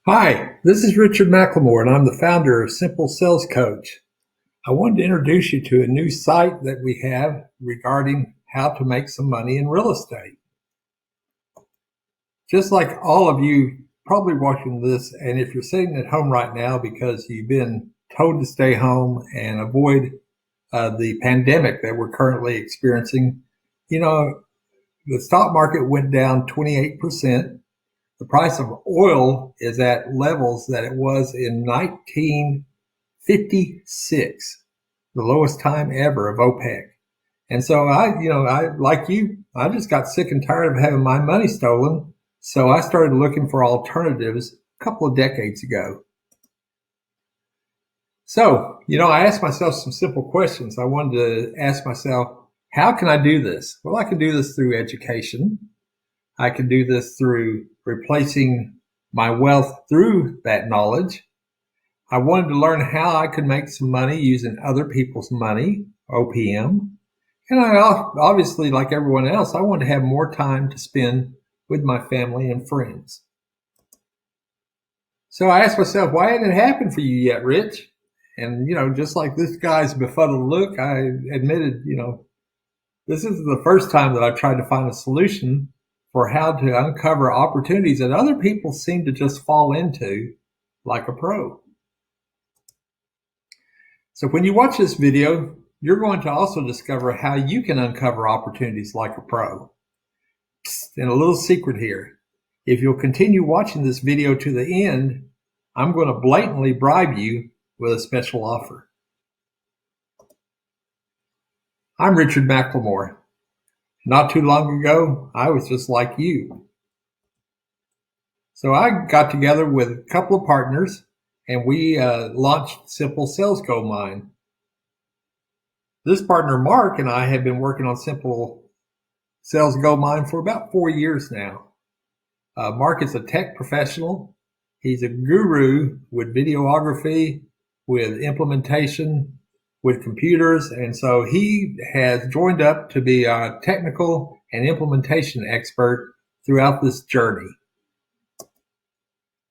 Hi, this is Richard McLemore, and I'm the founder of Simple Sales Coach. I wanted to introduce you to a new site that we have regarding how to make some money in real estate. Just like all of you probably watching this, and if you're sitting at home right now because you've been told to stay home and avoid the pandemic that we're currently experiencing, the stock market went down 28%. The price of oil is at levels that it was in 1956, the lowest time ever of OPEC. And so I like you, I just got sick and tired of having my money stolen. So I started looking for alternatives a couple of decades ago. So, I asked myself some simple questions. I wanted to ask myself, how can I do this? Well, I can do this through education. I can do this through replacing my wealth through that knowledge. I wanted to learn how I could make some money using other people's money, OPM. And I obviously, like everyone else, I wanted to have more time to spend with my family and friends. So I asked myself, why hadn't it happened for you yet, Rich? And, just like this guy's befuddled look, I admitted, this is the first time that I've tried to find a solution for how to uncover opportunities that other people seem to just fall into like a pro. So when you watch this video, you're going to also discover how you can uncover opportunities like a pro. And a little secret here. If you'll continue watching this video to the end, I'm going to blatantly bribe you with a special offer. I'm Richard McLemore. Not too long ago, I was just like you. So I got together with a couple of partners and we launched Simple Sales Goldmine. This partner, Mark, and I have been working on Simple Sales Goldmine for about 4 years now. Mark is a tech professional. He's a guru with videography, with implementation, with computers. And so he has joined up to be a technical and implementation expert throughout this journey.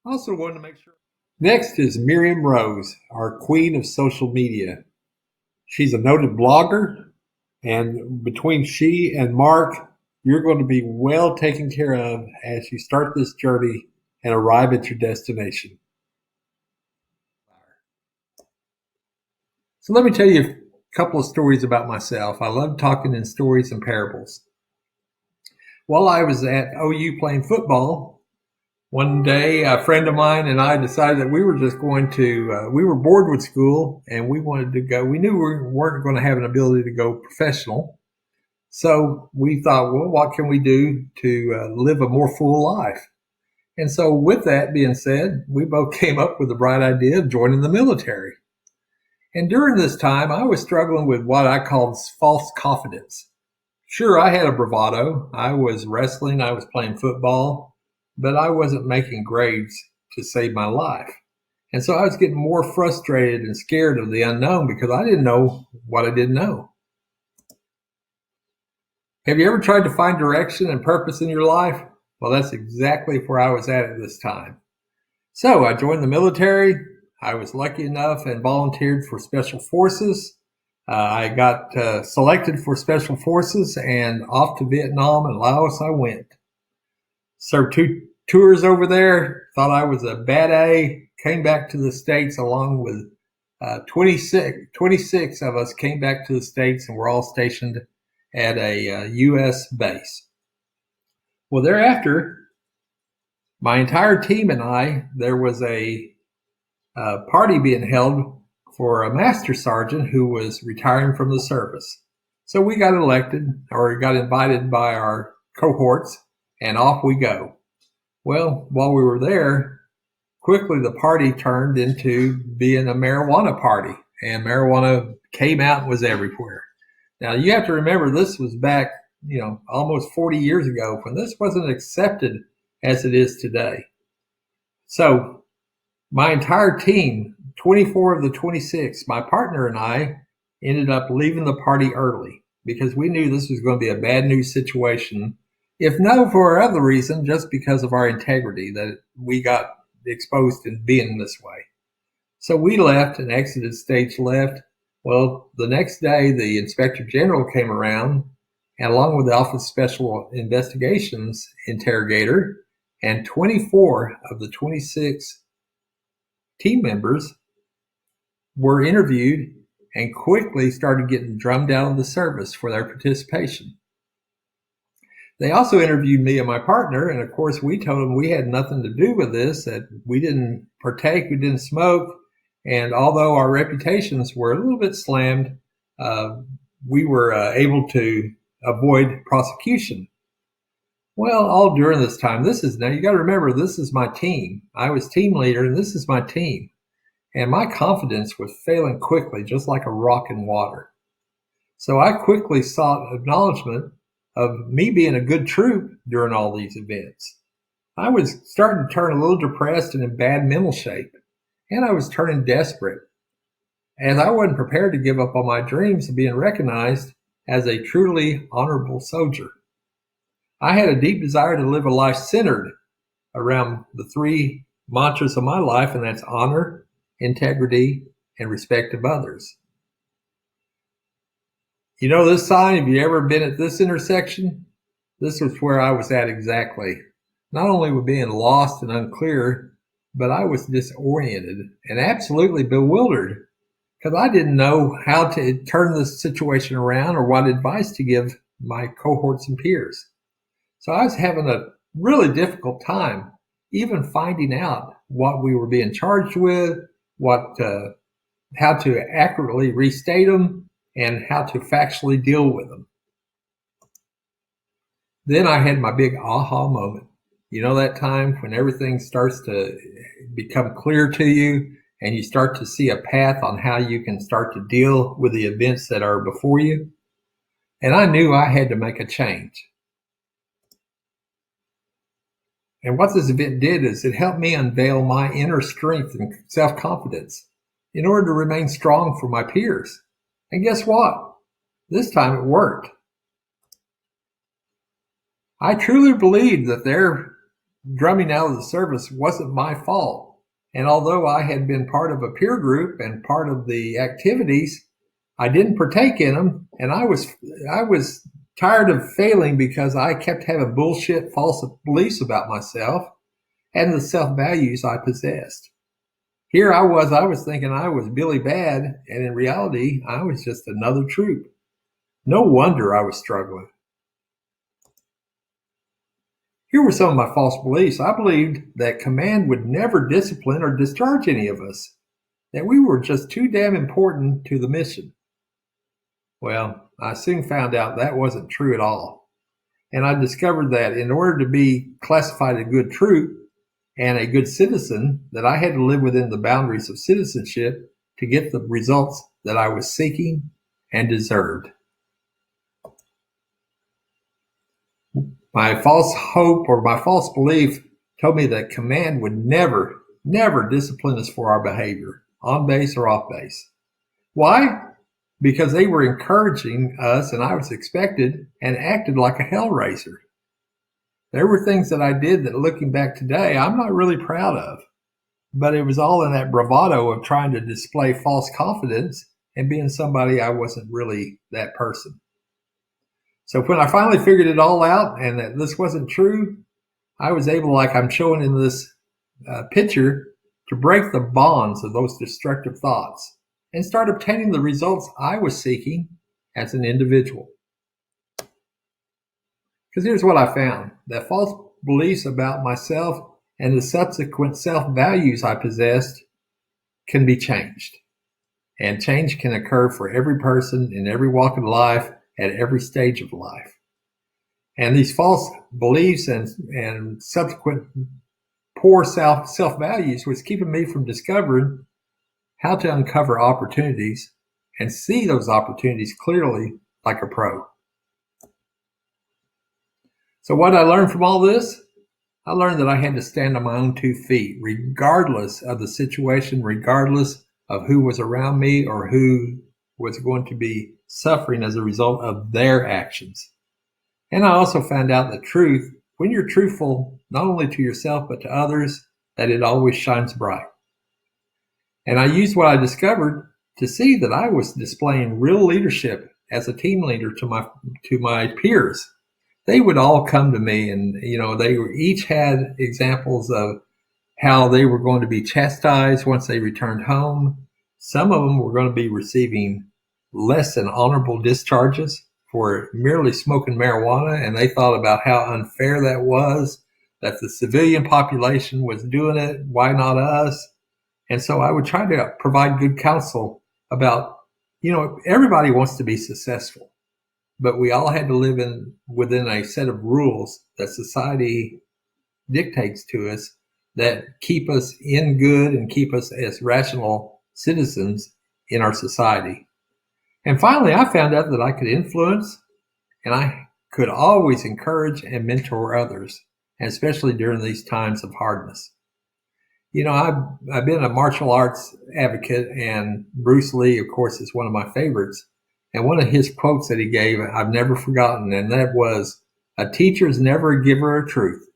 Also wanted to make sure. Next is Miriam Rose, our queen of social media. She's a noted blogger, and between she and Mark, you're going to be well taken care of as you start this journey and arrive at your destination. So let me tell you a couple of stories about myself. I love talking in stories and parables. While I was at OU playing football, one day a friend of mine and I decided that we were just going to, we were bored with school and we wanted to go. We knew we weren't going to have an ability to go professional. So we thought, well, what can we do to live a more full life? And so with that being said, we both came up with the bright idea of joining the military. And during this time, I was struggling with what I called false confidence. Sure, I had a bravado. I was wrestling, I was playing football, but I wasn't making grades to save my life. And so I was getting more frustrated and scared of the unknown because I didn't know what I didn't know. Have you ever tried to find direction and purpose in your life? Well, that's exactly where I was at this time. So I joined the military. I was lucky enough and volunteered for Special Forces. I got selected for Special Forces and off to Vietnam and Laos I went. Served 2 tours over there, thought I was a bad A, came back to the States along with 26 of us came back to the States and we're all stationed at a U.S. base. Well, thereafter, my entire team and I, there was a party being held for a master sergeant who was retiring from the service. So we got elected or got invited by our cohorts and off we go. Well, while we were there, quickly the party turned into being a marijuana party and marijuana came out and was everywhere. Now you have to remember this was back, almost 40 years ago when this wasn't accepted as it is today. So my entire team, 24 of the 26, my partner and I ended up leaving the party early because we knew this was going to be a bad news situation. If no for other reason, just because of our integrity, that we got exposed to being this way. So we left and exited stage left. Well, the next day, the Inspector General came around, and along with the Office of Special Investigations interrogator, and 24 of the 26 team members were interviewed and quickly started getting drummed out of the service for their participation. They also interviewed me and my partner, and of course we told them we had nothing to do with this, that we didn't partake, we didn't smoke, and although our reputations were a little bit slammed, we were able to avoid prosecution. Well, all during this time, now you got to remember, this is my team. I was team leader, and this is my team. And my confidence was failing quickly, just like a rock in water. So I quickly sought acknowledgement of me being a good troop during all these events. I was starting to turn a little depressed and in bad mental shape, and I was turning desperate, as I wasn't prepared to give up on my dreams of being recognized as a truly honorable soldier. I had a deep desire to live a life centered around the three mantras of my life, and that's honor, integrity, and respect of others. You know this sign? Have you ever been at this intersection? This was where I was at exactly. Not only with being lost and unclear, but I was disoriented and absolutely bewildered because I didn't know how to turn this situation around or what advice to give my cohorts and peers. So I was having a really difficult time even finding out what we were being charged with, how to accurately restate them, and how to factually deal with them. Then I had my big aha moment. You know, that time when everything starts to become clear to you and you start to see a path on how you can start to deal with the events that are before you. And I knew I had to make a change. And what this event did is it helped me unveil my inner strength and self-confidence in order to remain strong for my peers. And guess what? This time it worked. I truly believed that their drumming out of the service wasn't my fault. And although I had been part of a peer group and part of the activities, I didn't partake in them. And I was tired of failing because I kept having bullshit, false beliefs about myself and the self-values I possessed. Here I was thinking I was Billy Bad, and in reality, I was just another troop. No wonder I was struggling. Here were some of my false beliefs. I believed that command would never discipline or discharge any of us, that we were just too damn important to the mission. Well, I soon found out that wasn't true at all. And I discovered that in order to be classified a good troop and a good citizen, that I had to live within the boundaries of citizenship to get the results that I was seeking and deserved. My false hope or my false belief told me that command would never discipline us for our behavior, on base or off base. Why? Because they were encouraging us, and I was expected and acted like a hellraiser. There were things that I did that, looking back today, I'm not really proud of. But it was all in that bravado of trying to display false confidence and being somebody I wasn't really that person. So when I finally figured it all out and that this wasn't true, I was able, like I'm showing in this picture, to break the bonds of those destructive thoughts and start obtaining the results I was seeking as an individual. Because here's what I found, that false beliefs about myself and the subsequent self-values I possessed can be changed. And change can occur for every person in every walk of life at every stage of life. And these false beliefs and subsequent poor self-values was keeping me from discovering how to uncover opportunities and see those opportunities clearly like a pro. So what did I learn from all this? I learned that I had to stand on my own 2 feet, regardless of the situation, regardless of who was around me or who was going to be suffering as a result of their actions. And I also found out the truth. When you're truthful, not only to yourself, but to others, that it always shines bright. And I used what I discovered to see that I was displaying real leadership as a team leader to my peers. They would all come to me, and they each had examples of how they were going to be chastised once they returned home. Some of them were going to be receiving less than honorable discharges for merely smoking marijuana, and they thought about how unfair that was, that the civilian population was doing it, why not us? And so I would try to provide good counsel about, everybody wants to be successful, but we all had to live within a set of rules that society dictates to us that keep us in good and keep us as rational citizens in our society. And finally, I found out that I could influence and I could always encourage and mentor others, and especially during these times of hardness. I've been a martial arts advocate, and Bruce Lee, of course, is one of my favorites. And one of his quotes that he gave, I've never forgotten, and that was, "A teacher is never a giver of truth.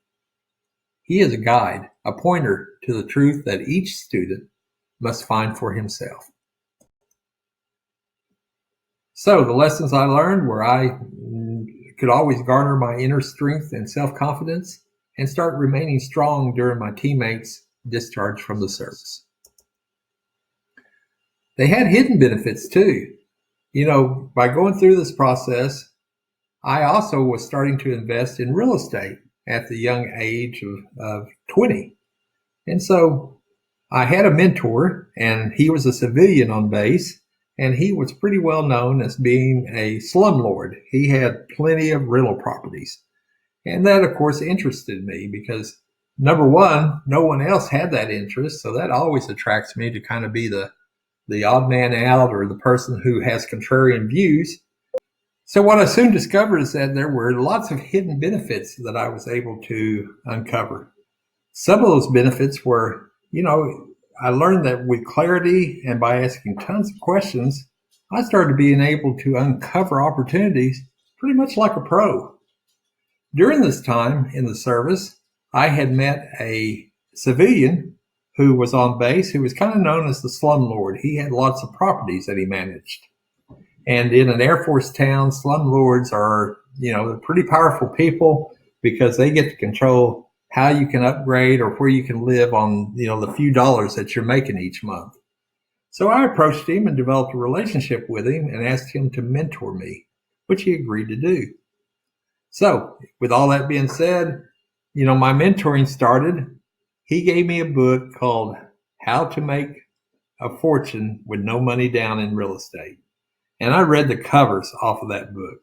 He is a guide, a pointer to the truth that each student must find for himself." So the lessons I learned were I could always garner my inner strength and self-confidence and start remaining strong during my teammates' discharge from the service. They had hidden benefits too. By going through this process, I also was starting to invest in real estate at the young age of 20. And so I had a mentor, and he was a civilian on base, and he was pretty well known as being a slumlord. He had plenty of rental properties. And that, of course, interested me because, number one, no one else had that interest. So that always attracts me to kind of be the odd man out or the person who has contrarian views. So what I soon discovered is that there were lots of hidden benefits that I was able to uncover. Some of those benefits were, I learned that with clarity and by asking tons of questions, I started being able to uncover opportunities pretty much like a pro. During this time in the service, I had met a civilian who was on base who was kind of known as the slumlord. He had lots of properties that he managed. And in an Air Force town, slumlords are, they're pretty powerful people because they get to control how you can upgrade or where you can live on, the few dollars that you're making each month. So I approached him and developed a relationship with him and asked him to mentor me, which he agreed to do. So with all that being said, my mentoring started. He gave me a book called How to Make a Fortune with No Money Down in Real Estate. And I read the covers off of that book.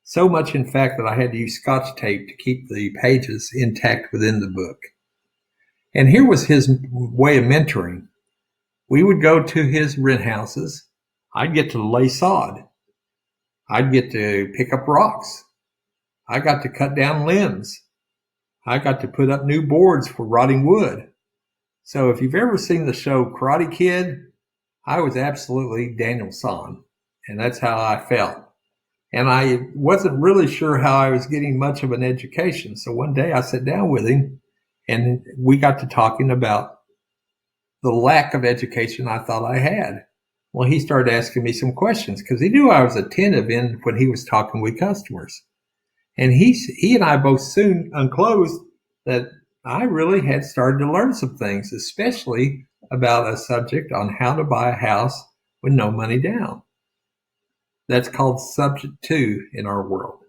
So much, in fact, that I had to use Scotch tape to keep the pages intact within the book. And here was his way of mentoring. We would go to his rent houses. I'd get to lay sod. I'd get to pick up rocks. I got to cut down limbs. I got to put up new boards for rotting wood. So if you've ever seen the show Karate Kid, I was absolutely Daniel San. And that's how I felt. And I wasn't really sure how I was getting much of an education. So one day I sat down with him and we got to talking about the lack of education I thought I had. Well, he started asking me some questions because he knew I was attentive when he was talking with customers. And he and I both soon unclosed that I really had started to learn some things, especially about a subject on how to buy a house with no money down. That's called subject 2 in our world.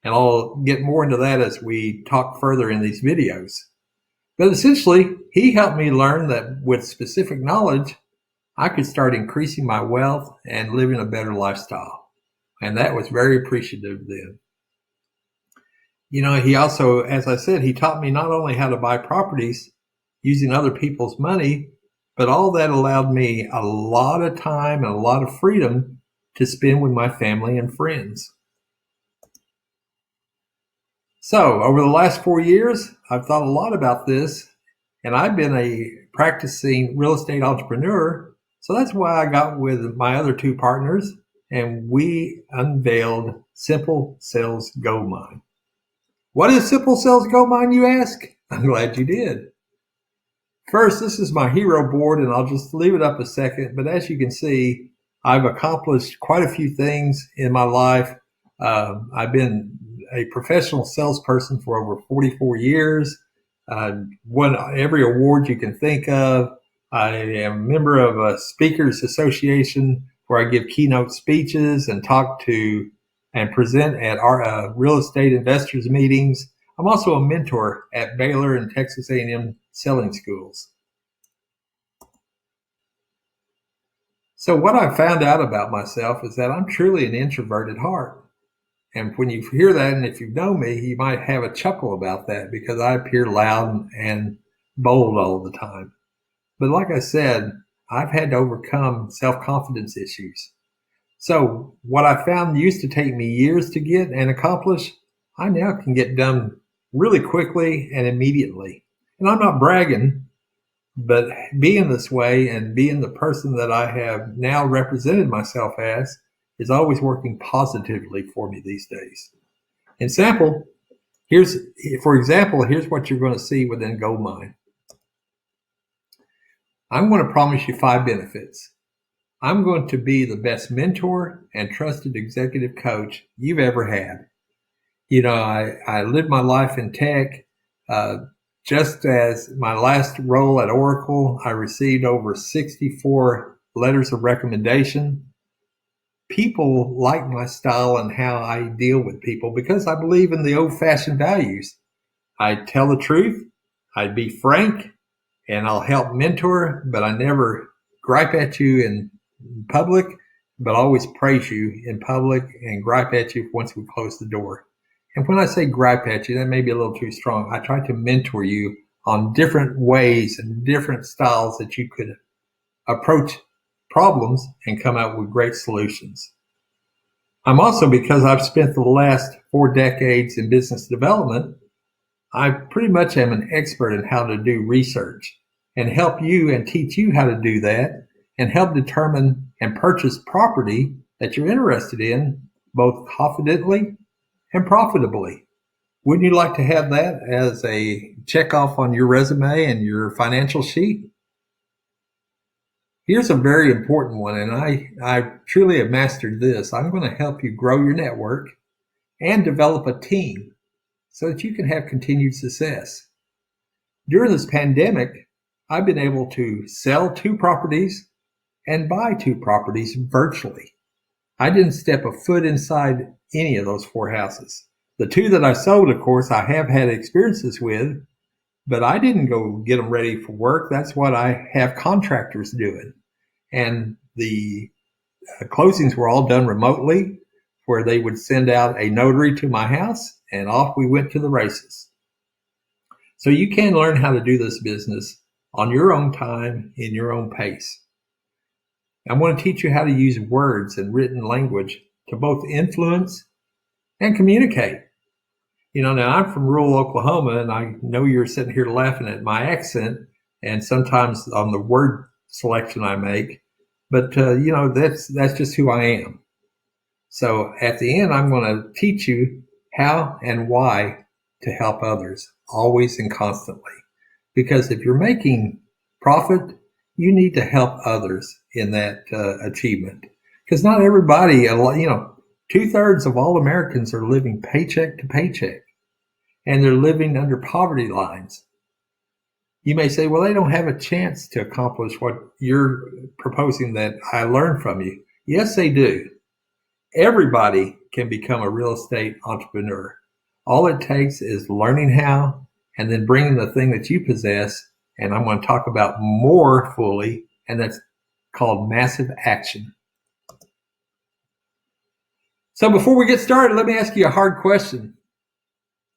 And I'll get more into that as we talk further in these videos. But essentially, he helped me learn that with specific knowledge, I could start increasing my wealth and living a better lifestyle. And that was very appreciative then. He also, as I said, he taught me not only how to buy properties using other people's money, but all that allowed me a lot of time and a lot of freedom to spend with my family and friends. So over the last 4 years, I've thought a lot about this, and I've been a practicing real estate entrepreneur. So that's why I got with my other 2 partners, and we unveiled Simple Sales Goldmine. What is Simple Sales Goldmine, you ask? I'm glad you did. First, this is my hero board, and I'll just leave it up a second. But as you can see, I've accomplished quite a few things in my life. I've been a professional salesperson for over 44 years. Won every award you can think of. I am a member of a speakers association where I give keynote speeches and talk to and present at our real estate investors meetings. I'm also a mentor at Baylor and Texas A&M selling schools. So what I found out about myself is that I'm truly an introvert at heart. And when you hear that, and if you know me, you might have a chuckle about that because I appear loud and bold all the time. But like I said, I've had to overcome self-confidence issues. So what I found used to take me years to get and accomplish, I now can get done really quickly and immediately. And I'm not bragging, but being this way and being the person that I have now represented myself as is always working positively for me these days. For example, here's what you're going to see within Goldmine. I'm going to promise you 5 benefits. I'm going to be the best mentor and trusted executive coach you've ever had. You know, I lived my life in tech. Just as my last role at Oracle, I received over 64 letters of recommendation. People like my style and how I deal with people because I believe in the old-fashioned values. I tell the truth, I be frank, and I'll help mentor, but I never gripe at you in public, but always praise you in public and gripe at you once we close the door. And when I say gripe at you, that may be a little too strong. I try to mentor you on different ways and different styles that you could approach problems and come out with great solutions. I'm also, because I've spent the last 4 decades in business development, I pretty much am an expert in how to do research and help you and teach you how to do that and help determine and purchase property that you're interested in, both confidently and profitably. Wouldn't you like to have that as a check off on your resume and your financial sheet? Here's a very important one, and I truly have mastered this. I'm going to help you grow your network and develop a team so that you can have continued success. During this pandemic, I've been able to sell 2 properties and buy 2 properties virtually. I didn't step a foot inside any of those 4 houses. The 2 that I sold, of course, I have had experiences with, but I didn't go get them ready for work. That's what I have contractors doing. And the closings were all done remotely, where they would send out a notary to my house, and off we went to the races. So you can learn how to do this business on your own time, in your own pace. I'm going to teach you how to use words and written language to both influence and communicate. You know, now I'm from rural Oklahoma, and I know you're sitting here laughing at my accent and sometimes on the word selection I make, but you know, that's just who I am. So at the end, I'm going to teach you how and why to help others, always and constantly. Because if you're making profit, you need to help others in that achievement. Because not everybody, you know, 2/3 of all Americans are living paycheck to paycheck, and they're living under poverty lines. You may say, well, they don't have a chance to accomplish what you're proposing that I learned from you. Yes, they do. Everybody can become a real estate entrepreneur. All it takes is learning how and then bringing the thing that you possess. And I'm going to talk about more fully, and that's called massive action. So before we get started, let me ask you a hard question.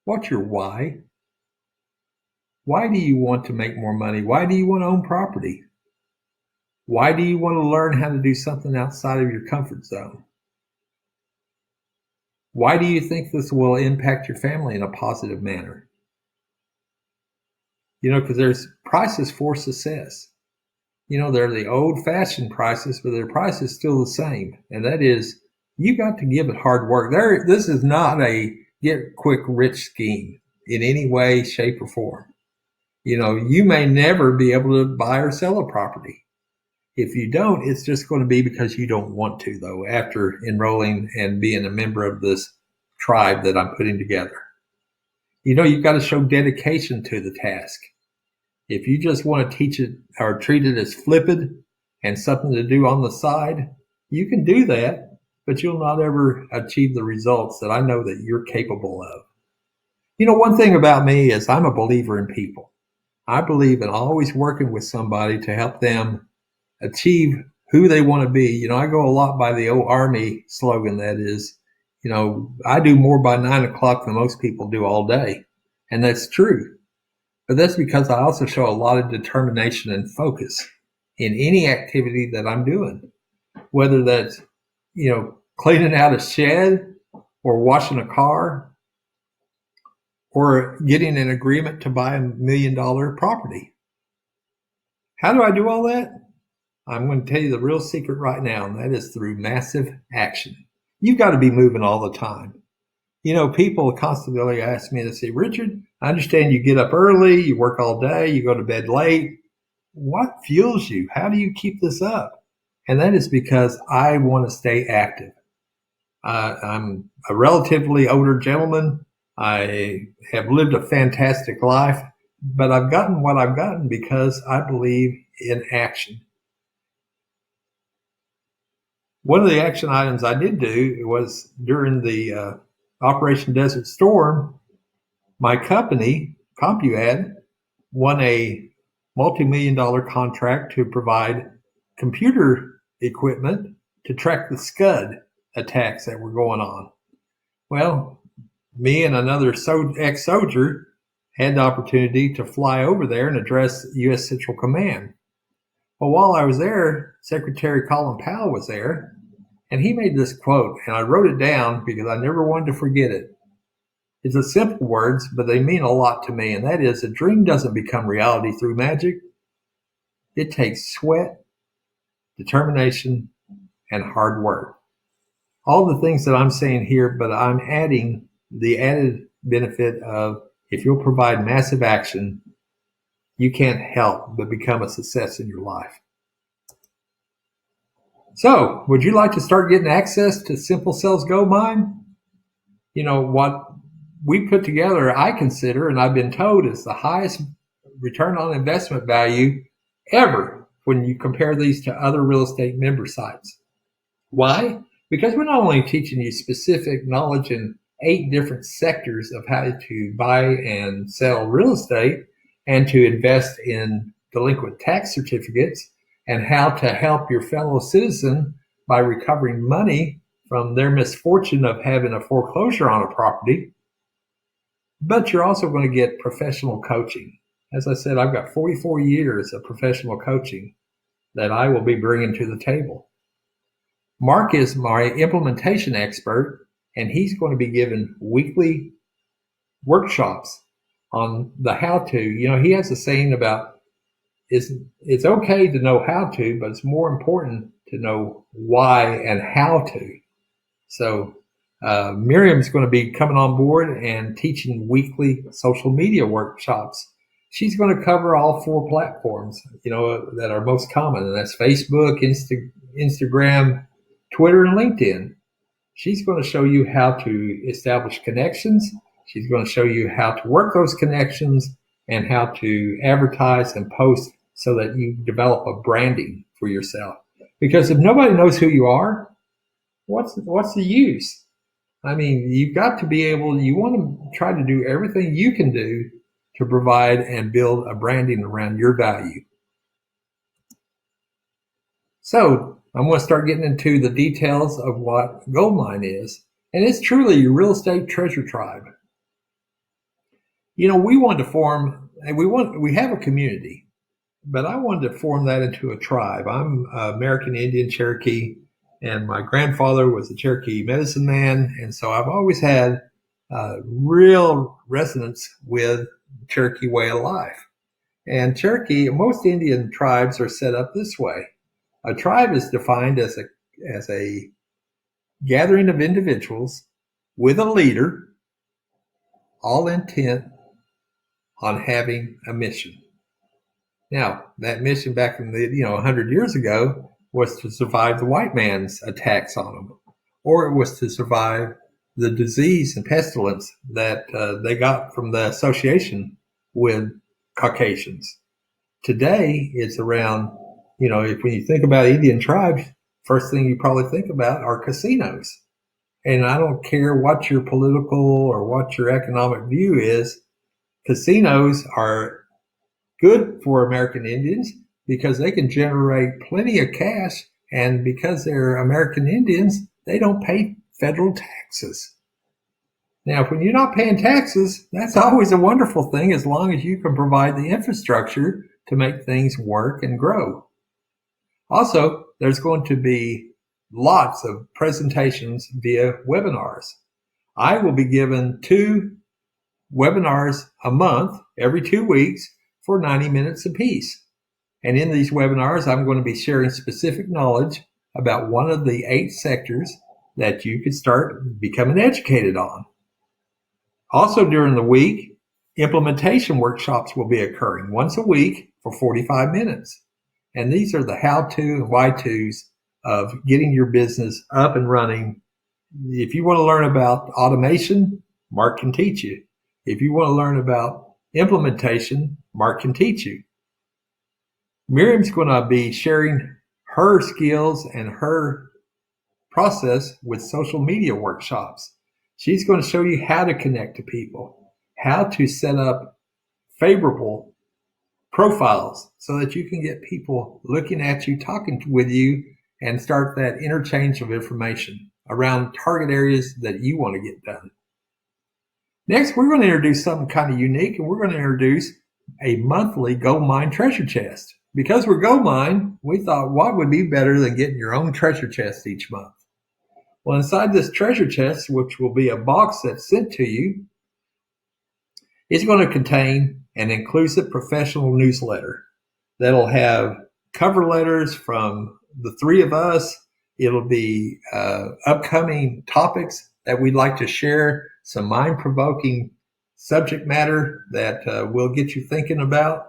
What's your why? Why do you want to make more money? Why do you want to own property? Why do you want to learn how to do something outside of your comfort zone? Why do you think this will impact your family in a positive manner? You know, because there's prices for success. You know, they're the old-fashioned prices, but their price is still the same. And that is, you got to give it hard work. This is not a get-quick-rich scheme in any way, shape, or form. You may never be able to buy or sell a property. If you don't, it's just going to be because you don't want to, though, after enrolling and being a member of this tribe that I'm putting together. You've got to show dedication to the task. If you just want to teach it or treat it as flippant and something to do on the side, you can do that, but you'll not ever achieve the results that I know that you're capable of. One thing about me is I'm a believer in people. I believe in always working with somebody to help them achieve who they want to be. I go a lot by the old Army slogan that is, I do more by 9 o'clock than most people do all day. And that's true. But that's because I also show a lot of determination and focus in any activity that I'm doing, whether that's, cleaning out a shed or washing a car or getting an agreement to buy $1 million property. How do I do all that? I'm going to tell you the real secret right now, and that is through massive action. You've got to be moving all the time. People constantly ask me to say, Richard, I understand you get up early, you work all day, you go to bed late. What fuels you? How do you keep this up? And that is because I want to stay active. I'm a relatively older gentleman. I have lived a fantastic life, but I've gotten what I've gotten because I believe in action. One of the action items I did do was during the Operation Desert Storm, my company, CompuAd, won a multi-million-dollar contract to provide computer equipment to track the Scud attacks that were going on. Well, me and another ex-soldier had the opportunity to fly over there and address U.S. Central Command. Well, while I was there, Secretary Colin Powell was there, and he made this quote, and I wrote it down because I never wanted to forget it. It's a simple words, but they mean a lot to me, and that is, a dream doesn't become reality through magic. It takes sweat, determination, and hard work. All the things that I'm saying here, but I'm adding the added benefit of if you'll provide massive action, you can't help but become a success in your life. So, would you like to start getting access to Simple Sales Goldmine? What we put together, I consider, and I've been told, is the highest return on investment value ever when you compare these to other real estate member sites. Why? Because we're not only teaching you specific knowledge in 8 different sectors of how to buy and sell real estate and to invest in delinquent tax certificates and how to help your fellow citizen by recovering money from their misfortune of having a foreclosure on a property, but you're also going to get professional coaching. As I said, I've got 44 years of professional coaching that I will be bringing to the table. Mark is my implementation expert, and he's going to be giving weekly workshops on the how-to. He has a saying about it's okay to know how to, but it's more important to know why and how to. So Miriam's going to be coming on board and teaching weekly social media workshops. She's going to cover all 4 platforms, that are most common, and that's Facebook, Instagram, Twitter, and LinkedIn. She's going to show you how to establish connections. She's going to show you how to work those connections and how to advertise and post so that you develop a branding for yourself. Because if nobody knows who you are, what's the use? I mean, you've got to be able, you want to try to do everything you can do to provide and build a branding around your value. So I'm going to start getting into the details of what Goldmine is. And it's truly your real estate treasure tribe. We wanted to form, and we have a community, but I wanted to form that into a tribe. I'm American Indian Cherokee, and my grandfather was a Cherokee medicine man. And so I've always had real resonance with the Cherokee way of life. And Cherokee, most Indian tribes are set up this way. A tribe is defined as a gathering of individuals with a leader, all intent on having a mission. Now, that mission back in the 100 years ago was to survive the white man's attacks on them, or it was to survive the disease and pestilence that they got from the association with Caucasians. Today, it's around, when you think about Indian tribes, first thing you probably think about are casinos. And I don't care what your political or what your economic view is, casinos are good for American Indians because they can generate plenty of cash. And because they're American Indians, they don't pay federal taxes. Now, when you're not paying taxes, that's always a wonderful thing as long as you can provide the infrastructure to make things work and grow. Also, there's going to be lots of presentations via webinars. I will be given 2 webinars a month, every 2 weeks, for 90 minutes apiece. And in these webinars, I'm going to be sharing specific knowledge about one of the 8 sectors that you could start becoming educated on. Also during the week, implementation workshops will be occurring once a week for 45 minutes. And these are the how-to and why-tos of getting your business up and running. If you want to learn about automation, Mark can teach you. If you want to learn about implementation, Mark can teach you. Miriam's going to be sharing her skills and her process with social media workshops. She's going to show you how to connect to people, how to set up favorable profiles so that you can get people looking at you, talking with you, and start that interchange of information around target areas that you want to get done. Next, we're going to introduce something kind of unique, and we're going to introduce a monthly Goldmine treasure chest. Because we're Goldmine, we thought what would be better than getting your own treasure chest each month? Well, inside this treasure chest, which will be a box that's sent to you, is going to contain an inclusive professional newsletter that'll have cover letters from the 3 of us. It'll be upcoming topics that we'd like to share, some mind-provoking subject matter that will get you thinking about.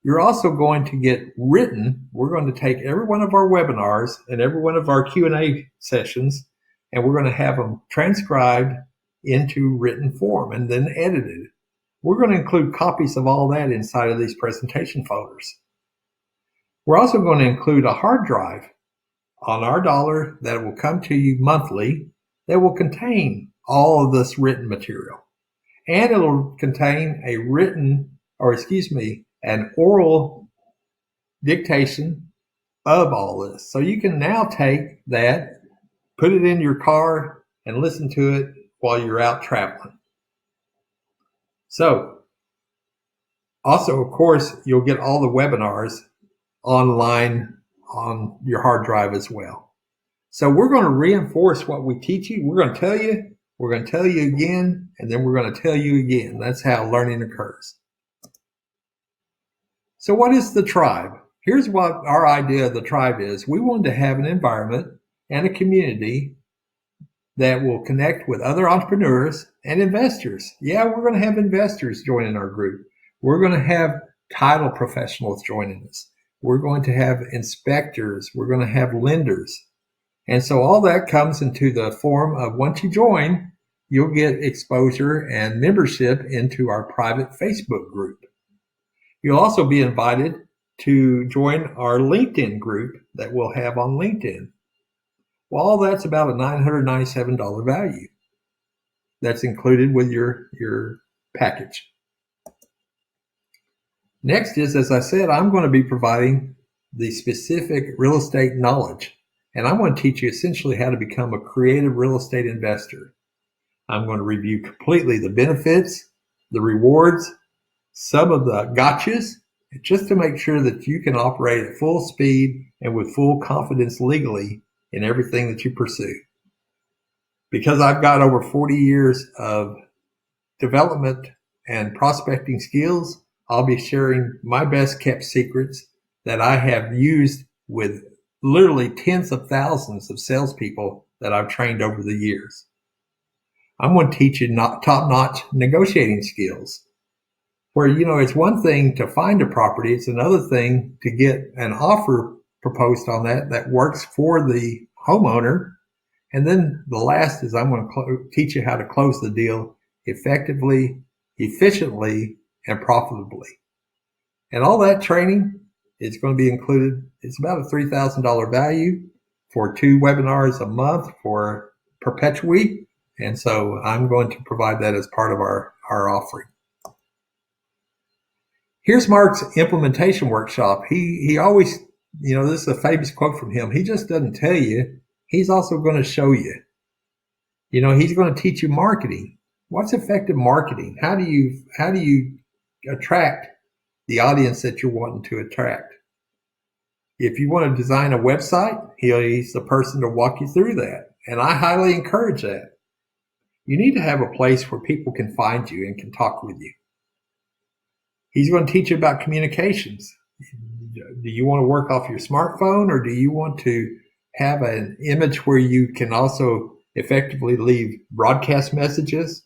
You're also going to get written. We're going to take every one of our webinars and every one of our Q&A sessions, and we're going to have them transcribed into written form and then edited. We're going to include copies of all that inside of these presentation folders. We're also going to include a hard drive on our dollar that will come to you monthly that will contain all of this written material. And it'll contain an oral dictation of all this. So you can now take that, put it in your car, and listen to it while you're out traveling. So, also, of course, you'll get all the webinars online on your hard drive as well. So we're going to reinforce what we teach you. We're going to tell you again, and then we're going to tell you again. That's how learning occurs. So what is the tribe? Here's what our idea of the tribe is. We want to have an environment and a community that will connect with other entrepreneurs and investors. Yeah, we're going to have investors joining our group. We're going to have title professionals joining us. We're going to have inspectors. We're going to have lenders. And so all that comes into the form of once you join, you'll get exposure and membership into our private Facebook group. You'll also be invited to join our LinkedIn group that we'll have on LinkedIn. Well, all that's about a $997 value. That's included with your package. Next is, as I said, I'm going to be providing the specific real estate knowledge. And I'm going to teach you essentially how to become a creative real estate investor. I'm going to review completely the benefits, the rewards, some of the gotchas, just to make sure that you can operate at full speed and with full confidence legally in everything that you pursue. Because I've got over 40 years of development and prospecting skills, I'll be sharing my best kept secrets that I have used with literally tens of thousands of salespeople that I've trained over the years. I'm going to teach you top-notch negotiating skills. where, it's one thing to find a property. It's another thing to get an offer proposed on that works for the homeowner. And then the last is I'm going to teach you how to close the deal effectively, efficiently, and profitably. And all that training is going to be included. It's about a $3,000 value for 2 webinars a month for perpetuity. And so I'm going to provide that as part of our offering. Here's Mark's implementation workshop. He always, this is a famous quote from him. He just doesn't tell you. He's also going to show you. He's going to teach you marketing. What's effective marketing? How do you attract the audience that you're wanting to attract? If you want to design a website, he's the person to walk you through that. And I highly encourage that. You need to have a place where people can find you and can talk with you. He's going to teach you about communications. Do you want to work off your smartphone, or do you want to have an image where you can also effectively leave broadcast messages,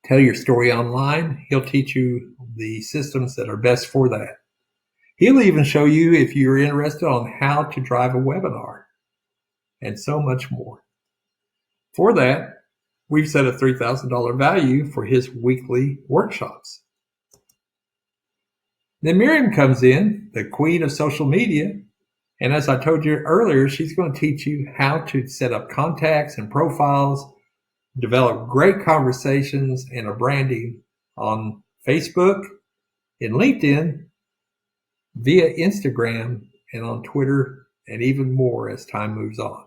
tell your story online? He'll teach you the systems that are best for that. He'll even show you, if you're interested, on how to drive a webinar and so much more. For that, we've set a $3,000 value for his weekly workshops. Then Miriam comes in, the queen of social media. And as I told you earlier, she's going to teach you how to set up contacts and profiles, develop great conversations and a branding on Facebook, in LinkedIn, via Instagram, and on Twitter, and even more as time moves on.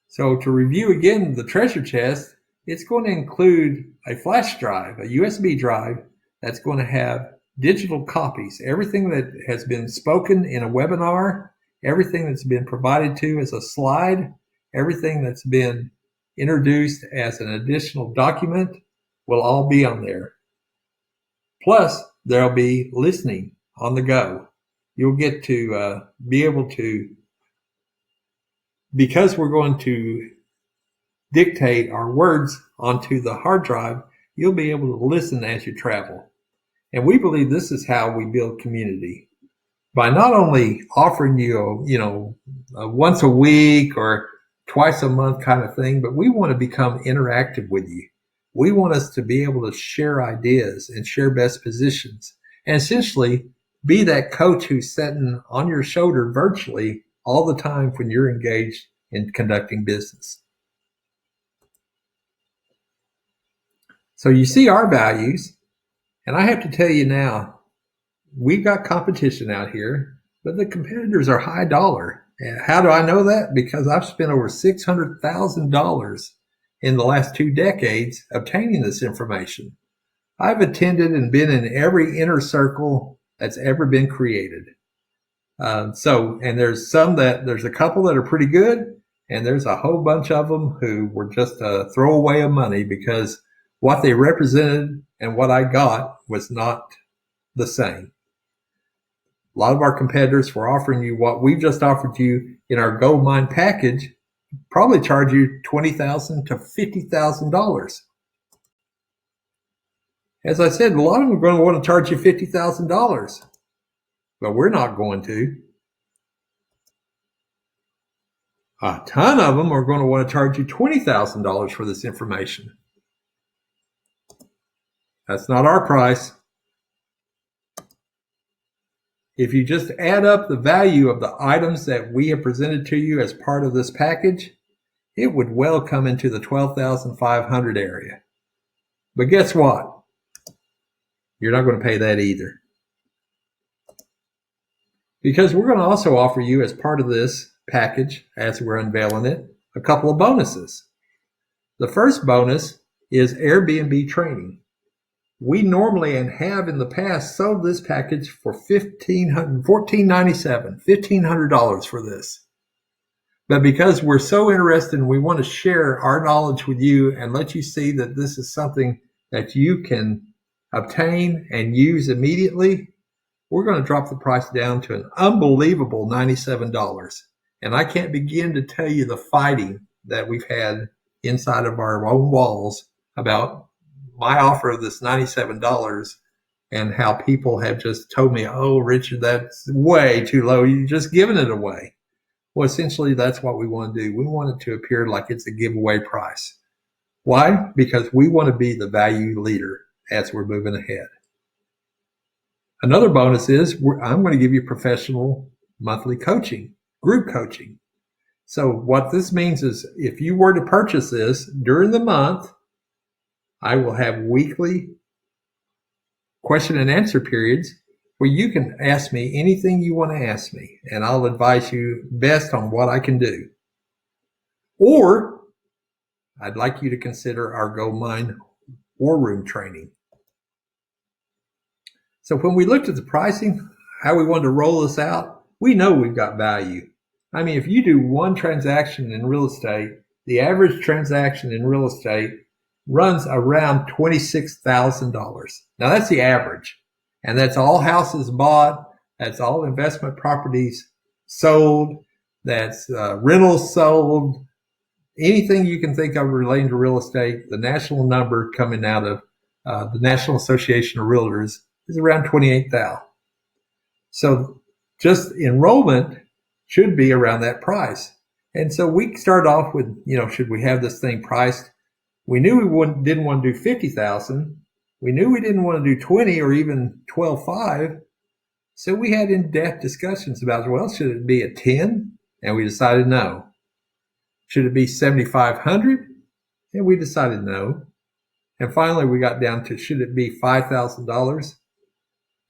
So to review again the treasure chest, it's going to include a flash drive, a USB drive, that's going to have digital copies, everything that has been spoken in a webinar, everything that's been provided to as a slide, everything that's been introduced as an additional document will all be on there. Plus, there'll be listening on the go. You'll get to be able to, because we're going to dictate our words onto the hard drive, you'll be able to listen as you travel. And we believe this is how we build community. By not only offering you, a once a week or twice a month kind of thing, but we want to become interactive with you. We want us to be able to share ideas and share best positions, and essentially be that coach who's sitting on your shoulder virtually all the time when you're engaged in conducting business. So you see our values, and I have to tell you now, we've got competition out here, but the competitors are high dollar. And how do I know that? Because I've spent over $600,000 in the last 2 decades obtaining this information. I've attended and been in every inner circle that's ever been created. And there's a couple that are pretty good, and there's a whole bunch of them who were just a throwaway of money because what they represented and what I got was not the same. A lot of our competitors were offering you what we've just offered you in our Goldmine package, probably charge you $20,000 to $50,000. As I said, a lot of them are going to want to charge you $50,000, but we're not going to. A ton of them are going to want to charge you $20,000 for this information. That's not our price. If you just add up the value of the items that we have presented to you as part of this package, it would well come into the $12,500 area. But guess what? You're not going to pay that either. Because we're going to also offer you, as part of this package, as we're unveiling it, a couple of bonuses. The first bonus is Airbnb training. We normally and have in the past sold this package for $1,497 for this. But because we're so interested and we want to share our knowledge with you and let you see that this is something that you can obtain and use immediately, we're going to drop the price down to an unbelievable $97. And I can't begin to tell you the fighting that we've had inside of our own walls about my offer of this $97 and how people have just told me, oh, Richard, that's way too low. You're just giving it away. Well, essentially, that's what we want to do. We want it to appear like it's a giveaway price. Why? Because we want to be the value leader as we're moving ahead. Another bonus is I'm going to give you professional monthly coaching, group coaching. So what this means is if you were to purchase this during the month, I will have weekly question and answer periods where you can ask me anything you want to ask me, and I'll advise you best on what I can do. Or I'd like you to consider our Goldmine War Room training. So when we looked at the pricing, how we wanted to roll this out, we know we've got value. I mean, if you do one transaction in real estate, the average transaction in real estate runs around $26,000. Now that's the average. And that's all houses bought. That's all investment properties sold. That's rentals sold. Anything you can think of relating to real estate, the national number coming out of the National Association of Realtors is around 28,000. So just enrollment should be around that price. And so we start off with, should we have this thing priced? We knew we didn't want to do 50,000. We knew we didn't want to do 20 or even 12.5. So we had in-depth discussions about, well, should it be at 10? And we decided no. Should it be 7,500? And we decided no. And finally, we got down to, should it be $5,000?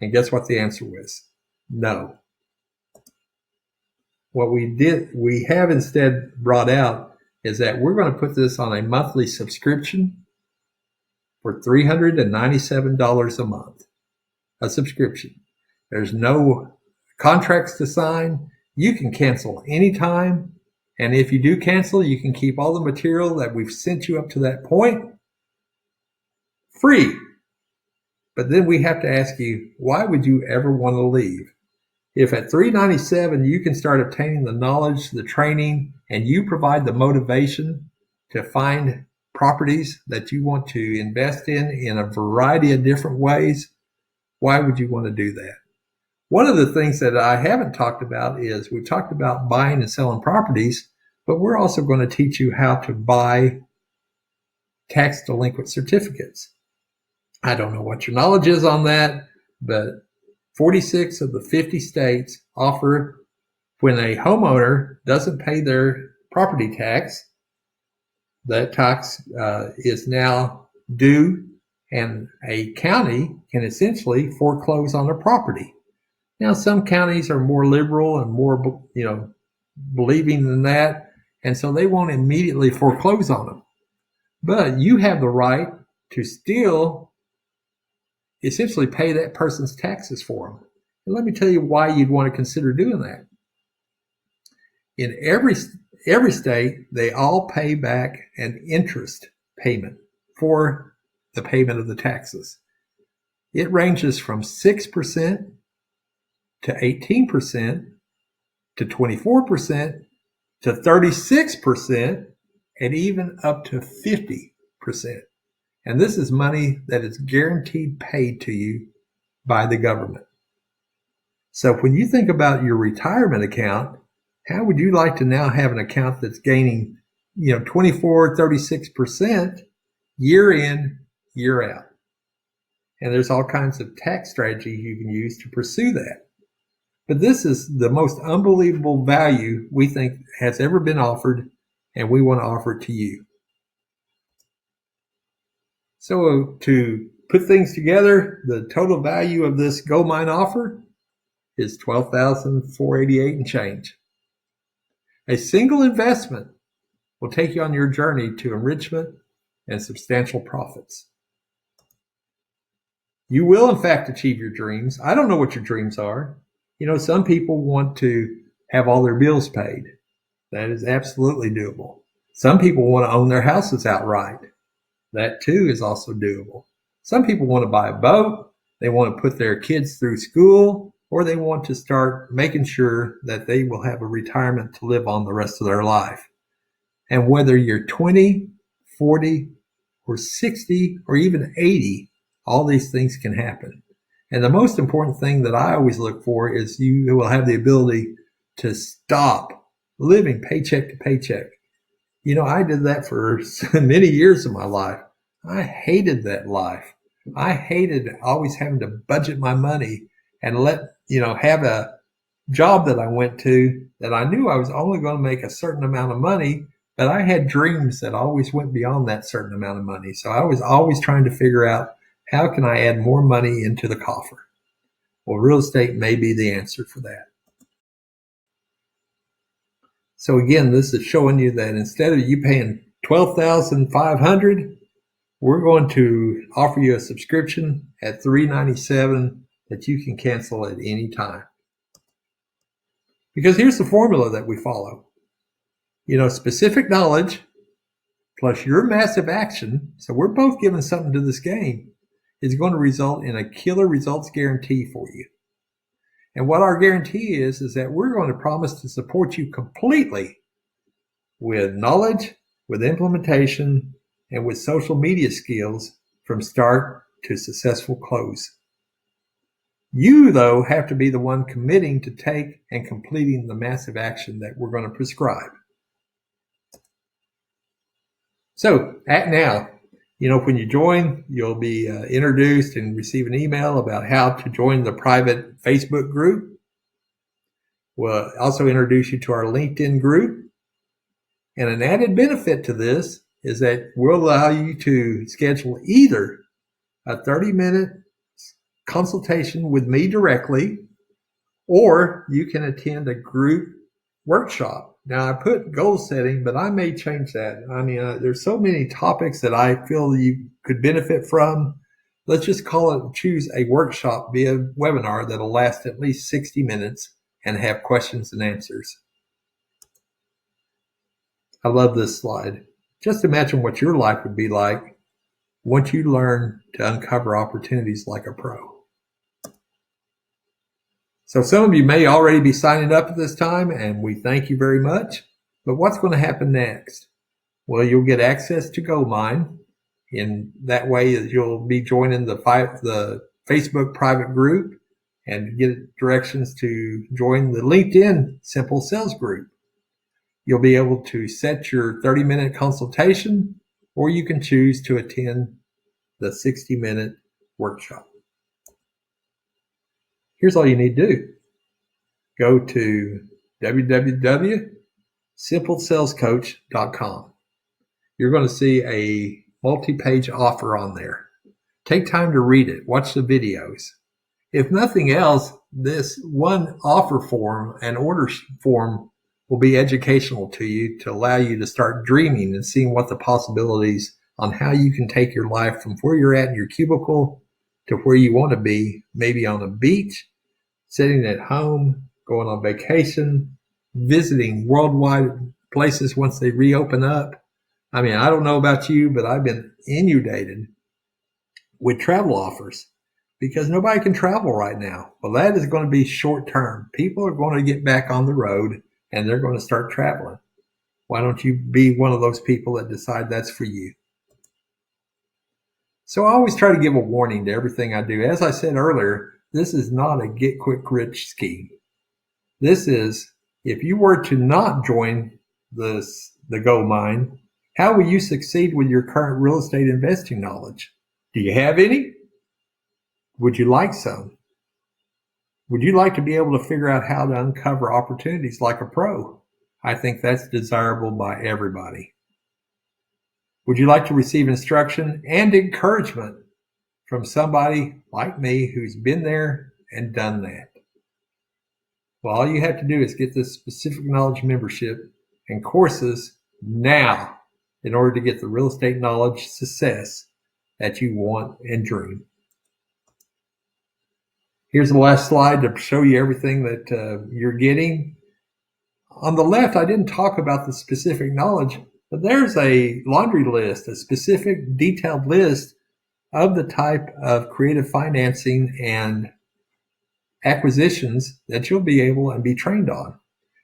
And guess what the answer was? No. What we have instead brought out is that we're going to put this on a monthly subscription for $397 a month. A subscription. There's no contracts to sign. You can cancel anytime. And if you do cancel, you can keep all the material that we've sent you up to that point free. But then we have to ask you, why would you ever want to leave? If at $397 you can start obtaining the knowledge, the training, and you provide the motivation to find properties that you want to invest in a variety of different ways, why would you want to do that? One of the things that I haven't talked about is we talked about buying and selling properties, but we're also going to teach you how to buy tax delinquent certificates. I don't know what your knowledge is on that, but 46 of the 50 states offer when a homeowner doesn't pay their property tax, that tax is now due, and a county can essentially foreclose on their property. Now, some counties are more liberal and more, believing than that, and so they won't immediately foreclose on them. But you have the right to still essentially pay that person's taxes for them. And let me tell you why you'd want to consider doing that. In every state, they all pay back an interest payment for the payment of the taxes. It ranges from 6% to 18% to 24% to 36% and even up to 50%. And this is money that is guaranteed paid to you by the government. So when you think about your retirement account, how would you like to now have an account that's gaining, 24, 36% year in, year out? And there's all kinds of tax strategies you can use to pursue that. But this is the most unbelievable value we think has ever been offered, and we want to offer it to you. So to put things together, the total value of this Goldmine offer is $12,488 and change. A single investment will take you on your journey to enrichment and substantial profits. You will, in fact, achieve your dreams. I don't know what your dreams are. Some people want to have all their bills paid. That is absolutely doable. Some people want to own their houses outright. That too is also doable. Some people want to buy a boat. They want to put their kids through school, or they want to start making sure that they will have a retirement to live on the rest of their life. And whether you're 20, 40, or 60 or even 80, all these things can happen. And the most important thing that I always look for is you will have the ability to stop living paycheck to paycheck. I did that for many years of my life. I hated that life. I hated always having to budget my money and have a job that I went to that I knew I was only going to make a certain amount of money, but I had dreams that always went beyond that certain amount of money. So I was always trying to figure out, how can I add more money into the coffer? Well, real estate may be the answer for that. So again, this is showing you that instead of you paying $12,500, we're going to offer you a subscription at $397 that you can cancel at any time. Because here's the formula that we follow. Specific knowledge plus your massive action, so we're both giving something to this game, is going to result in a killer results guarantee for you. And what our guarantee is that we're going to promise to support you completely with knowledge, with implementation, and with social media skills from start to successful close. You, though, have to be the one committing to take and completing the massive action that we're going to prescribe. So, act now. When you join, you'll be introduced and receive an email about how to join the private Facebook group. We'll also introduce you to our LinkedIn group. And an added benefit to this is that we'll allow you to schedule either a 30-minute consultation with me directly, or you can attend a group workshop. Now, I put goal setting, but I may change that. There's so many topics that I feel you could benefit from. Let's just choose a workshop via webinar that'll last at least 60 minutes and have questions and answers. I love this slide. Just imagine what your life would be like once you learn to uncover opportunities like a pro. So some of you may already be signing up at this time, and we thank you very much. But what's going to happen next? Well, you'll get access to Goldmine. In that way, you'll be joining the Facebook private group and get directions to join the LinkedIn Simple Sales group. You'll be able to set your 30-minute consultation, or you can choose to attend the 60-minute workshop. Here's all you need to do. Go to www.simplesalescoach.com. You're going to see a multi-page offer on there. Take time to read it. Watch the videos. If nothing else, this one offer form and order form will be educational to you to allow you to start dreaming and seeing what the possibilities on how you can take your life from where you're at in your cubicle to where you want to be, maybe on a beach, sitting at home, going on vacation, visiting worldwide places once they reopen up. I don't know about you, but I've been inundated with travel offers because nobody can travel right now. Well, that is going to be short term. People are going to get back on the road and they're going to start traveling. Why don't you be one of those people that decide that's for you? So I always try to give a warning to everything I do. As I said earlier, this is not a get quick rich scheme. This is, if you were to not join the Goldmine, how will you succeed with your current real estate investing knowledge? Do you have any? Would you like some? Would you like to be able to figure out how to uncover opportunities like a pro? I think that's desirable by everybody. Would you like to receive instruction and encouragement from somebody like me who's been there and done that? Well, all you have to do is get this specific knowledge membership and courses now in order to get the real estate knowledge success that you want and dream. Here's the last slide to show you everything that you're getting. On the left, I didn't talk about the specific knowledge, but there's a laundry list, a specific detailed list of the type of creative financing and acquisitions that you'll be able and be trained on.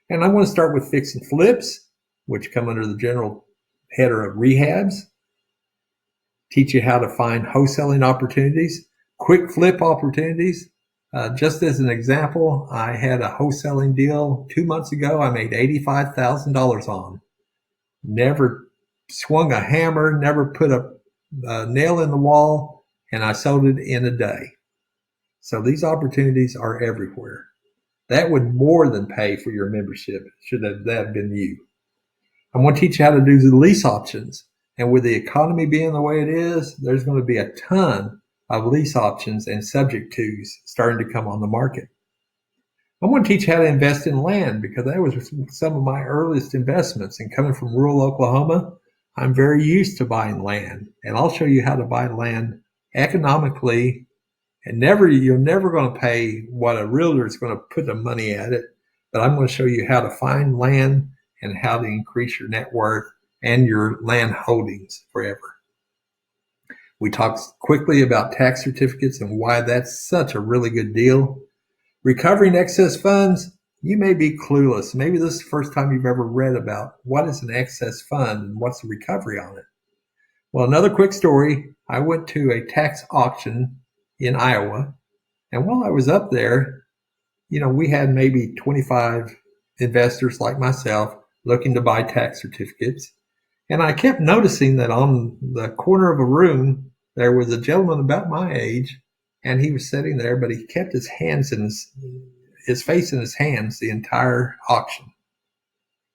And I'm going to start with fix and flips, which come under the general header of rehabs. teach you how to find wholesaling opportunities, quick flip opportunities. Just as an example, I had a wholesaling deal 2 months ago. I made $85,000 on. Never swung a hammer, never put a nail in the wall, and I sold it in a day. So these opportunities are everywhere. That would more than pay for your membership, should that have been you. I'm going to teach you how to do the lease options. And with the economy being the way it is, there's going to be a ton of lease options and subject tos starting to come on the market. I'm going to teach you how to invest in land, because that was some of my earliest investments. And coming from rural Oklahoma, I'm very used to buying land. And I'll show you how to buy land economically. And you're never going to pay what a realtor is going to put the money at it. But I'm going to show you how to find land and how to increase your net worth and your land holdings forever. We talked quickly about tax certificates and why that's such a really good deal. Recovering excess funds, you may be clueless. Maybe this is the first time you've ever read about what is an excess fund and what's the recovery on it. Well, another quick story. I went to a tax auction in Iowa, and while I was up there, we had maybe 25 investors like myself looking to buy tax certificates. And I kept noticing that on the corner of a room, there was a gentleman about my age, and he was sitting there, but he kept his hands in his face in his hands the entire auction.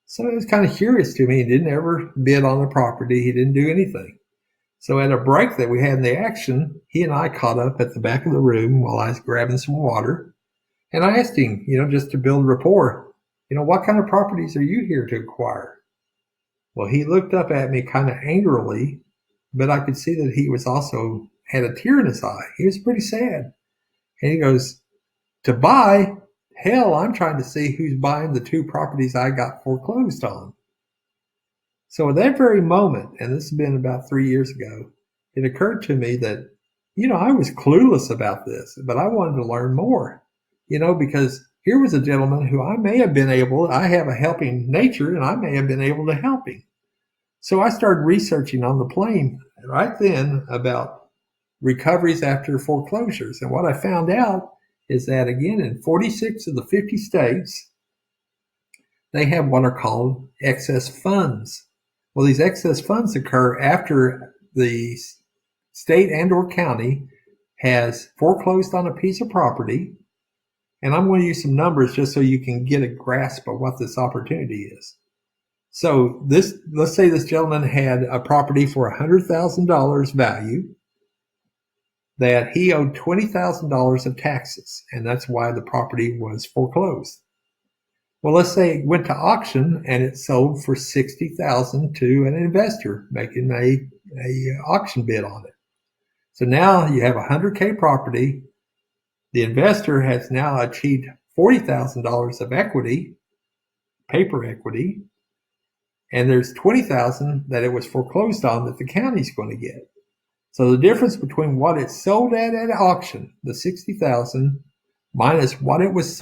So it was kind of curious to me. He didn't ever bid on the property. He didn't do anything. So at a break that we had in the action, he and I caught up at the back of the room while I was grabbing some water. And I asked him, just to build rapport, what kind of properties are you here to acquire? Well, he looked up at me kind of angrily, but I could see that he was also had a tear in his eye. He was pretty sad. And he goes, to buy? Hell, I'm trying to see who's buying the 2 properties I got foreclosed on. So at that very moment, and this has been about 3 years ago, it occurred to me that, I was clueless about this, but I wanted to learn more, because here was a gentleman who I have a helping nature, and I may have been able to help him. So I started researching on the plane right then about recoveries after foreclosures. And what I found out is that, again, in 46 of the 50 states, they have what are called excess funds. Well, these excess funds occur after the state and or county has foreclosed on a piece of property. And I'm going to use some numbers just so you can get a grasp of what this opportunity is. So let's say this gentleman had a property for $100,000 value that he owed $20,000 of taxes, and that's why the property was foreclosed. Well, let's say it went to auction and it sold for $60,000 to an investor making a auction bid on it. So now you have a $100K property. The investor has now achieved $40,000 of equity, paper equity, and there's $20,000 that it was foreclosed on that the county's going to get. So the difference between what it sold at auction, the $60,000, minus what it was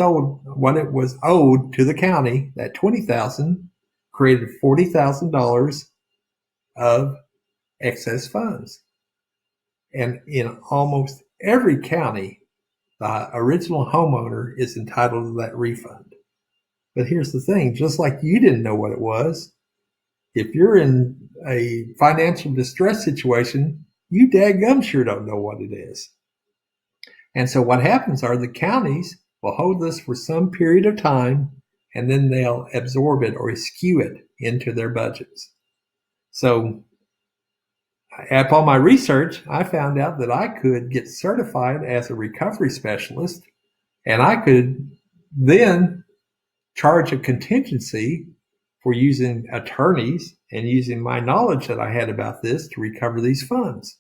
owed to the county, that $20,000, created $40,000 of excess funds. And in almost every county, the original homeowner is entitled to that refund. But here's the thing, just like you didn't know what it was, if you're in a financial distress situation, you dadgum sure don't know what it is. And so what happens are the counties will hold this for some period of time, and then they'll absorb it or skew it into their budgets. So upon my research, I found out that I could get certified as a recovery specialist, and I could then charge a contingency for using attorneys and using my knowledge that I had about this to recover these funds.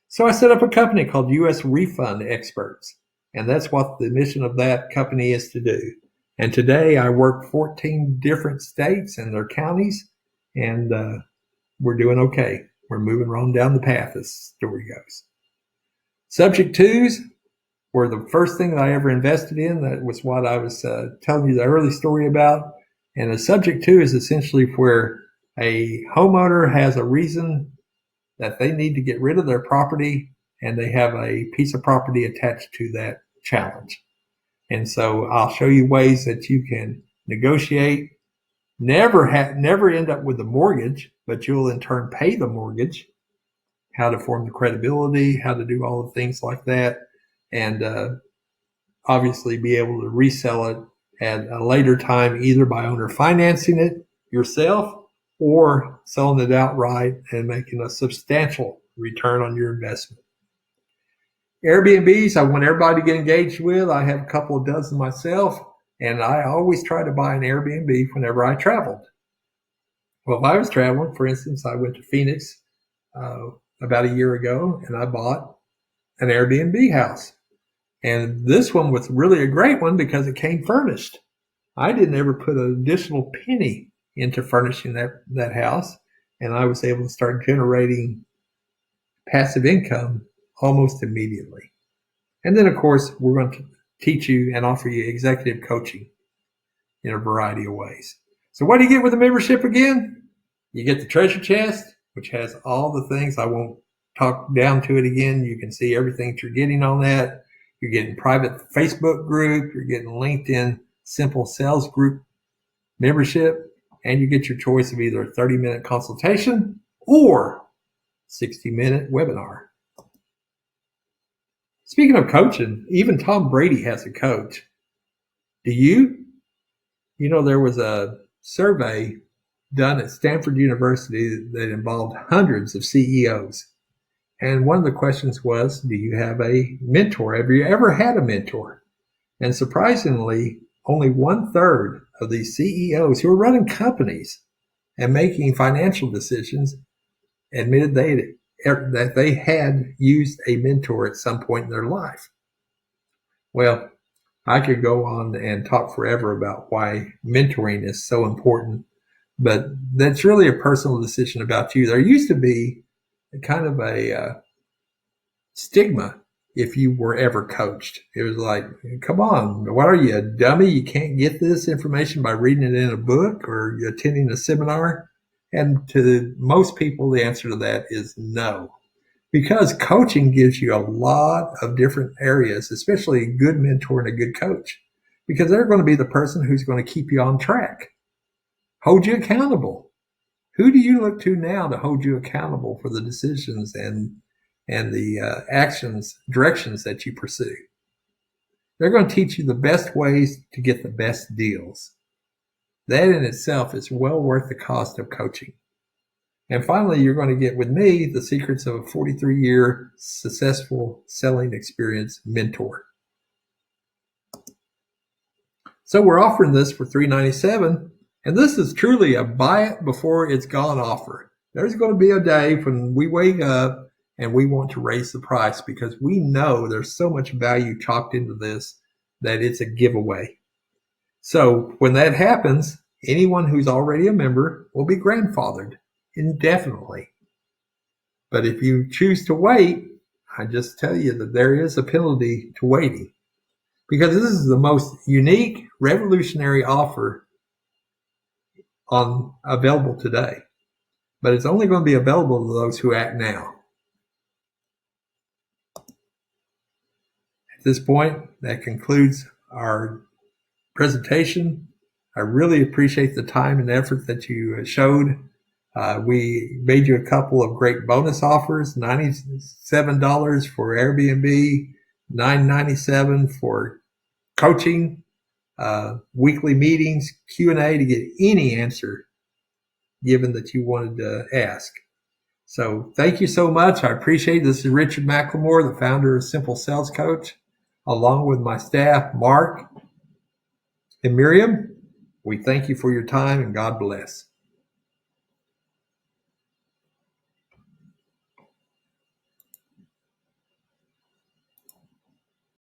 So I set up a company called U.S. Refund Experts, and that's what the mission of that company is to do. And today I work 14 different states and their counties, and we're doing okay. We're moving on down the path, as the story goes. Subject twos were the first thing that I ever invested in. That was what I was telling you the early story about. And a subject two is essentially where a homeowner has a reason that they need to get rid of their property, and they have a piece of property attached to that challenge. And so I'll show you ways that you can negotiate, never end up with a mortgage, but you'll in turn pay the mortgage, how to form the credibility, how to do all the things like that, and obviously be able to resell it at a later time, either by owner financing it yourself or selling it outright and making a substantial return on your investment. Airbnbs, I want everybody to get engaged with. I have a couple of dozen myself, and I always try to buy an Airbnb whenever I traveled. Well, if I was traveling, for instance, I went to Phoenix about a year ago, and I bought an Airbnb house. And this one was really a great one because it came furnished. I didn't ever put an additional penny into furnishing that house, and I was able to start generating passive income almost immediately. And then, of course, we're going to teach you and offer you executive coaching in a variety of ways. So what do you get with a membership again? You get the treasure chest, which has all the things. I won't talk down to it again. You can see everything that you're getting on that. You're getting private Facebook group. You're getting LinkedIn Simple Sales Group membership. And you get your choice of either a 30-minute consultation or 60-minute webinar. Speaking of coaching, even Tom Brady has a coach. Do you? You know, there was a survey done at Stanford University that involved hundreds of CEOs. And one of the questions was, do you have a mentor? Have you ever had a mentor? And surprisingly, only 1/3 of these CEOs who are running companies and making financial decisions admitted that they had used a mentor at some point in their life. Well, I could go on and talk forever about why mentoring is so important, but that's really a personal decision about you. There used to be kind of a stigma if you were ever coached. It was like, come on, what are you, a dummy? You can't get this information by reading it in a book or attending a seminar? And to most people, the answer to that is no. Because coaching gives you a lot of different areas, especially a good mentor and a good coach, because they're going to be the person who's going to keep you on track, hold you accountable. Who do you look to now to hold you accountable for the decisions and the directions that you pursue? They're going to teach you the best ways to get the best deals. That in itself is well worth the cost of coaching. And finally, you're going to get with me the secrets of a 43-year successful selling experience mentor. So we're offering this for $397, and this is truly a buy it before it's gone offer. There's going to be a day when we wake up and we want to raise the price because we know there's so much value chalked into this that it's a giveaway. So when that happens, anyone who's already a member will be grandfathered indefinitely. But if you choose to wait, I just tell you that there is a penalty to waiting, because this is the most unique, revolutionary offer available today. But it's only going to be available to those who act now. At this point, that concludes our presentation. I really appreciate the time and effort that you showed. We made you a couple of great bonus offers, $97 for Airbnb, $997 for coaching, weekly meetings, Q&A to get any answer given that you wanted to ask. So thank you so much. I appreciate it. This is Richard McLemore, the founder of Simple Sales Coach, along with my staff, Mark and Miriam. We thank you for your time, and God bless.